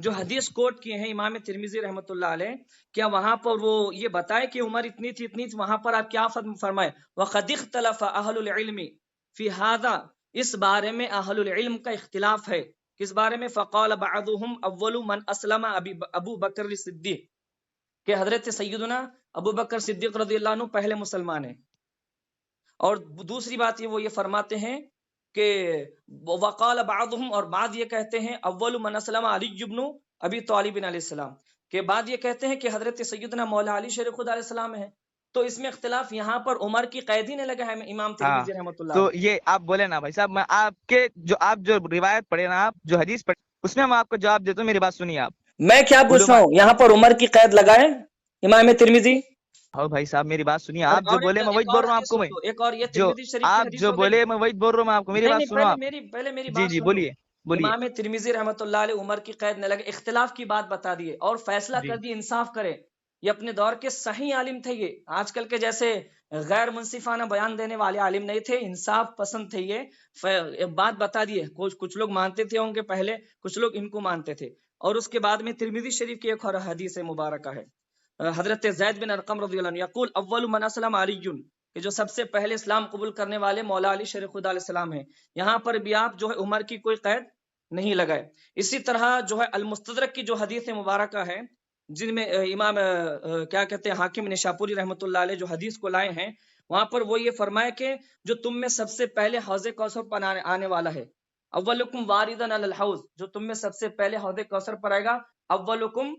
جو حدیث کوٹ کیے ہیں امام ترمذی رحمۃ اللہ علیہ، کیا وہاں پر وہ یہ بتائے کہ عمر اتنی تھی وہاں پر آپ کیا فرمائے؟ وَقَدِ اخْتَلَفَ أَهْلُ الْعِلْمِ فِي هَذَا، اس بارے میں اہل العلم کا اختلاف ہے، کس بارے میں؟ فَقَالَ بَعْضُهُمْ أَوَّلُ مَنْ أَسْلَمَ ابو بکر صدیق، کہ حضرت سیدنا ابو بکر صدیق رضی اللہ عنہ پہلے مسلمان ہیں۔ اور دوسری بات وہ یہ فرماتے ہیں کہ وقال بعضهم، اور بعض یہ کہتے ہیں اول من اسلم علی بن ابی طالب علیہ السلام، کہ بعد یہ کہتے ہیں کہ حضرت سیدنا مولا علی شیر خدا علیہ السلام ہے۔ تو اس میں اختلاف یہاں پر عمر کی قید ہی نے لگا ہے امام ترمذی رحمۃ اللہ تو علیہ۔ یہ آپ بولے نا بھائی صاحب، میں آپ جو روایت پڑھے نا، آپ جو حدیث پڑھے اس میں میں آپ کو جواب دیتا ہوں، میری بات سنیے آپ۔ میں کیا پوچھ رہا ہوں، یہاں پر عمر کی قید لگائے امام ترمذی؟ ہاں بھائی صاحب میری بات سنیے، آپ جو بولے میں وہی بول رہا ہوں آپ کو، میں ایک اور یہ جو ترمذی شریف کی آپ حدیث جو ہو گئی۔ بولے میں وہی بول رہا ہوں میں آپ کو، میری بات سنو آپ۔ پہلے میری جی بات جی سنو۔ بولیے بولیے۔ امام ترمذی رحمۃ اللہ علیہ عمر کی قید نہ لگے، اختلاف کی بات بتا دیے اور فیصلہ جی کر دیے، انصاف کرے۔ یہ اپنے دور کے صحیح عالم تھے، یہ آج کل کے جیسے غیر منصفانہ بیان دینے والے عالم نہیں تھے، انصاف پسند تھے یہ۔ بات بتا دیے، کچھ لوگ مانتے تھے ان کے پہلے، کچھ لوگ ان کو مانتے تھے۔ اور اس کے بعد میں ترمذی شریف کی ایک اور حدیث مبارکہ ہے، حضرت زید بن ارقم رضی اللہ عنہ یقول اول من اسلم علی، کہ جو سب سے پہلے اسلام قبول کرنے والے مولا علی شیر خدا علیہ السلام ہیں۔ یہاں پر بھی آپ جو ہے عمر کی کوئی قید نہیں لگائے۔ اسی طرح جو ہے المستدرک کی جو حدیث مبارکہ ہے، جن میں امام کیا کہتے ہیں حاکم نشاپوری رحمۃ اللہ علیہ جو حدیث کو لائے ہیں، وہاں پر وہ یہ فرمایا کہ جو تم میں سب سے پہلے حوض کوثر پر آنے والا ہے، اولکم واردن علی الحوض، جو تم میں سب سے پہلے حوض کوثر پر آئے گا، اولکم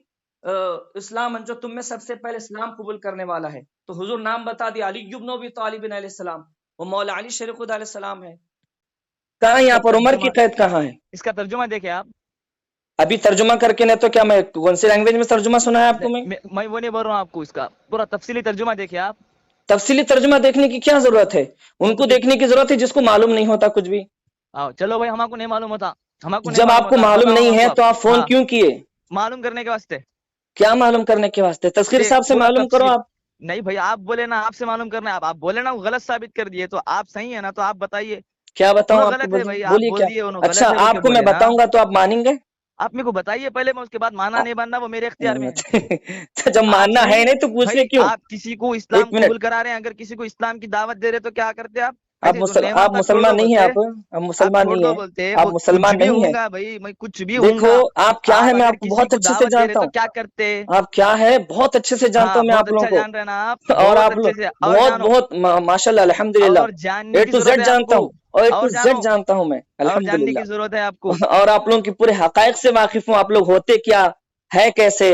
اسلام، جو تم میں سب سے پہلے اسلام قبول کرنے والا ہے۔ تو حضور نام بتا دیا، علی بن ابی طالب علیہ السلام، وہ مولا علی شیر خدا علیہ السلام ہے۔ کہاں یہاں پر عمر کی قید کہاں ہے؟ اس کا ترجمہ دیکھیں آپ۔ ابھی ترجمہ کر کے، نہیں تو کیا میں کون سی لینگویج میں ترجمہ سنا ہے آپ کو؟ میں وہ نہیں بول رہا ہوں آپ کو، اس کا پورا تفصیلی ترجمہ دیکھیں آپ۔ تفصیلی ترجمہ دیکھنے کی کیا ضرورت ہے؟ ان کو دیکھنے کی ضرورت ہے جس کو معلوم نہیں ہوتا کچھ بھی۔ چلو بھائی، ہم کو نہیں معلوم ہوتا، جب آپ کو معلوم نہیں ہے تو آپ فون کیوں کیے؟ معلوم کرنے کے واسطے۔ کیا معلوم کرنے کے واسطے؟ تذکیر صاحب سے معلوم کرو آپ۔ نہیں بھائی، آپ بولے نا آپ سے معلوم کرنا ہے، آپ بولے نا وہ غلط ثابت کر دیے، تو آپ صحیح ہے نا، تو آپ بتائیے کیا بتاؤں آپ کو؟ بولیے کیا؟ اچھا آپ کو میں بتاؤں گا تو آپ مانیں گے؟ آپ میرے کو بتائیے پہلے، میں اس کے بعد ماننا نہیں ماننا وہ میرے اختیار میں ہے۔ جب ماننا ہے نہیں تو پوچھ کے کیوں؟ آپ کسی کو اسلام قبول کرا رہے ہیں، اگر کسی کو اسلام کی دعوت دے رہے تو کیا کرتے آپ؟ آپ مسلمان نہیں ہیں، آپ مسلمان نہیں ہیں، آپ مسلمان نہیں ہیں بھائی، میں کچھ بھی دیکھو آپ کیا ہے، میں آپ کو بہت اچھے سے جانتا ہوں، کیا کرتے آپ کیا ہے بہت اچھے سے جانتا ہوں میں آپ لوگوں کو، جان رہے نا آپ، اور آپ لوگ بہت ماشاء اللہ الحمدللہ اے ٹو زیڈ جانتا ہوں، اور اے ٹو زیڈ جانتا ہوں میں جاننے کی ضرورت ہے آپ کو، اور آپ لوگوں کی پورے حقائق سے واقف ہوں، آپ لوگ ہوتے کیا ہے، کیسے،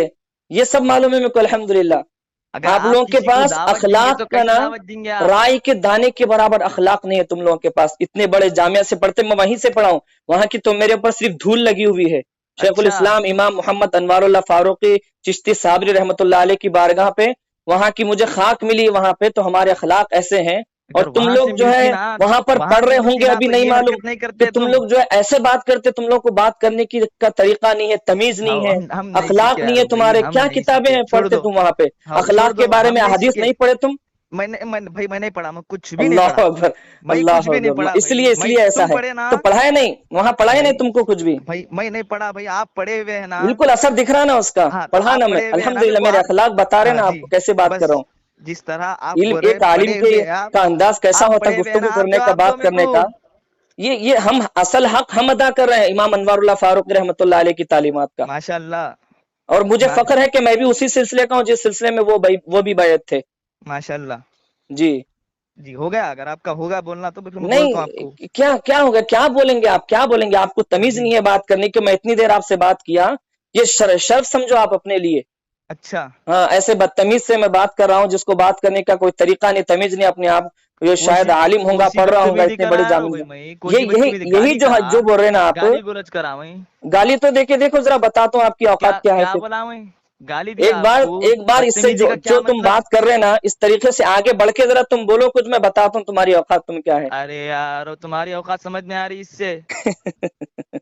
یہ سب معلوم ہے میرے کو الحمدللہ۔ آپ لوگوں کے پاس اخلاق کا نا رائے کے دانے کے برابر اخلاق نہیں ہے تم لوگوں کے پاس۔ اتنے بڑے جامعہ سے پڑھتے، میں وہیں سے پڑھا ہوں، وہاں کی تو میرے اوپر صرف دھول لگی ہوئی ہے۔ شیخ الاسلام امام محمد انوار اللہ فاروقی چشتی صابری رحمۃ اللہ علیہ کی بارگاہ پہ وہاں کی مجھے خاک ملی، وہاں پہ تو ہمارے اخلاق ایسے ہیں، اور تم لوگ جو ہے وہاں پر پڑھ رہے ہوں گے، ابھی نہیں معلوم کہ تم لوگ جو ہے ایسے بات کرتے، تم لوگ کو بات کرنے کی کا طریقہ نہیں ہے، تمیز نہیں ہے، اخلاق نہیں ہے تمہارے۔ کیا کتابیں ہیں پڑھتے تم وہاں پہ؟ اخلاق کے بارے میں احادیث نہیں پڑھے تم؟ میں نہیں پڑھا، میں کچھ بھی نہیں اللہ اکبر، اللہ اکبر، اس لیے ایسا ہے تو پڑھائے نہیں وہاں، پڑھائے نہیں تم کو کچھ بھی؟ میں نہیں پڑھا بھائی، آپ پڑھے ہوئے ہیں نا، بالکل اثر دکھ رہا نا اس کا، پڑھا نا میں الحمدللہ، میرے اخلاق بتا رہے نا آپ کو، کیسے بات کر رہا ہوں۔ جس طرح آپ علم ایک عالم کا انداز کیسا ہوتا ہے گفتگو کرنے کا، بات کرنے کا، یہ ہم اصل حق ہم ادا کر رہے ہیں امام انوار اللہ فاروق رحمۃ اللہ علیہ کی تعلیمات کا، ماشاءاللہ، اور مجھے فخر ہے کہ میں بھی اسی سلسلے کا ہوں جس سلسلے میں وہ بھی بیعت تھے۔ ماشاءاللہ جی جی، ہو گیا، اگر آپ کا ہوگا بولنا تو نہیں، کیا ہوگا، کیا بولیں گے آپ، کیا بولیں گے؟ آپ کو تمیز نہیں ہے بات کرنے کی، میں اتنی دیر آپ سے بات کیا، یہ شرف سمجھو آپ اپنے لیے۔ اچھا ہاں، ایسے بدتمیز سے میں بات کر رہا ہوں جس کو بات کرنے کا کوئی طریقہ نہیں، تمیز نہیں اپنے آپ، یہ شاید عالم ہوں گا، پڑھ رہا ہوں گا اتنے بڑے جامع، یہی جو بول رہے نا آپ، گالی تو دیکھو ذرا بتاتا ہوں آپ کی اوقات کیا ہے۔ ایک بار اس سے جو تم بات کر رہے ہیں نا اس طریقے سے آگے بڑھ کے ذرا تم بولو کچھ، میں بتاتا ہوں تمہاری اوقات تم کیا ہے۔ ارے یار، تمہاری اوقات سمجھ میں آ رہی، اس سے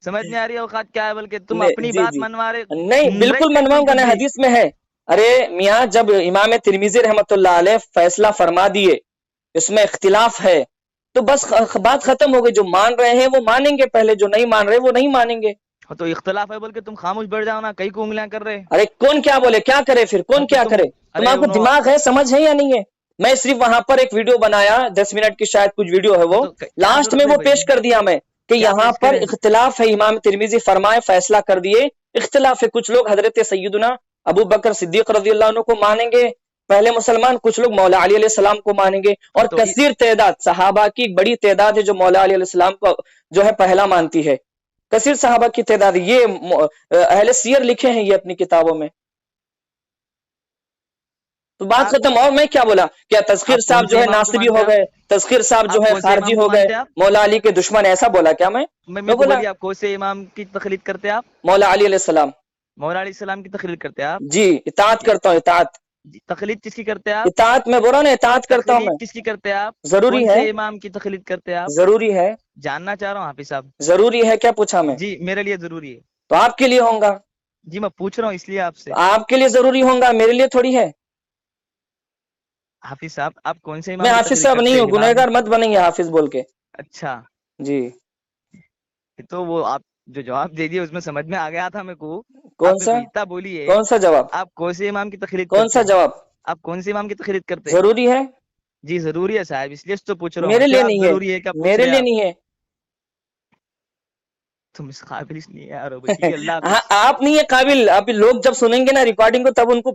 سمجھ میں آ رہی اوقات کیا ہے، بلکہ تم اپنی بات منوا رہے۔ نہیں بالکل منواؤں گا نا، حدیث میں ہے۔ ارے میاں، جب امام ترمذی رحمۃ اللہ علیہ فیصلہ فرما دیے اس میں اختلاف ہے تو بس بات ختم ہو گئی، جو مان رہے ہیں وہ مانیں گے پہلے، جو نہیں مان رہے وہ نہیں مانیں گے۔ تو اختلاف ہے بول کے تم خاموش بیٹھ جاؤ نا, کئی کو انگلیاں کر رہے. ارے کون کیا بولے, کیا کرے پھر, کون کیا کرے؟ تم آپ کو دماغ ہے, سمجھ ہے یا نہیں ہے؟ میں صرف وہاں پر ایک ویڈیو بنایا 10 منٹ کی شاید کچھ ویڈیو ہے, وہ لاسٹ میں وہ پیش کر دیا میں کہ یہاں پر اختلاف ہے. امام ترمذی فرمائے, فیصلہ کر دیے اختلاف ہے. کچھ لوگ حضرت سیدنا ابو بکر صدیق رضی اللہ عنہ کو مانیں گے پہلے مسلمان, کچھ لوگ مولا علی علیہ السلام کو مانیں گے, اور کثیر تعداد صحابہ کی ایک بڑی تعداد ہے جو مولا علی علیہ السلام کو جو ہے پہلا مانتی ہے. کثیر صحابہ کی تعداد, یہ اہل سیر لکھے ہیں یہ اپنی کتابوں میں. تو بات ختم. اور میں کیا بولا, کیا تذکیر صاحب جو ہے ناصبی ہو گئے, تذکیر صاحب جو ہے خارجی ہو گئے, مولا علی کے دشمن, ایسا بولا کیا میں بولا؟ آپ کون سے امام کی تقلید کرتے آپ؟ مولا علی علیہ السلام. مولا علیہ السلام کی تقلید کرتے آپ؟ جی, اطاعت کرتا ہوں, اطاعت. تقلید کس کی کرتے آپ؟ اطاعت میں بولا نا, اطاعت کرتا ہوں میں. کس کی کرتے آپ؟ ضروری ہے. امام کی تقلید کرتے آپ؟ ضروری ہے. جاننا چاہ رہا ہوں حافظ صاحب. ضروری ہے کیا پوچھا میں؟ جی میرے لیے ضروری ہے. تو آپ کے لیے ہوں گا. جی میں پوچھ رہا ہوں اس لیے آپ سے. آپ کے لیے ضروری ہوں گا, میرے لیے تھوڑی ہے. حافظ صاحب آپ کون سے امام؟ میں حافظ صاحب نہیں ہوں, گنہگار مت بنیں حافظ بول کے. اچھا جی, تو وہ آپ جو جواب دے دیے اس میں سمجھ میں آ گیا تھا میں کو. کون سا بولیے, کون سا جواب؟ آپ کون سے امام کی تقلید کون سا جواب؟ آپ کون سے امام کی تقلید کرتے؟ ضروری ہے. جی ضروری ہے صاحب, اس لیے تو پوچھ رہا ہوں. میرے لیے نہیں ہے, ضروری ہے کیا؟ میرے لیے نہیں ہے. تم اس قابل نہیں ہے. اللہ آپ نہیں ہے قابل. ابھی لوگ جب سنیں گے نا ریکارڈنگ کو تب ان کو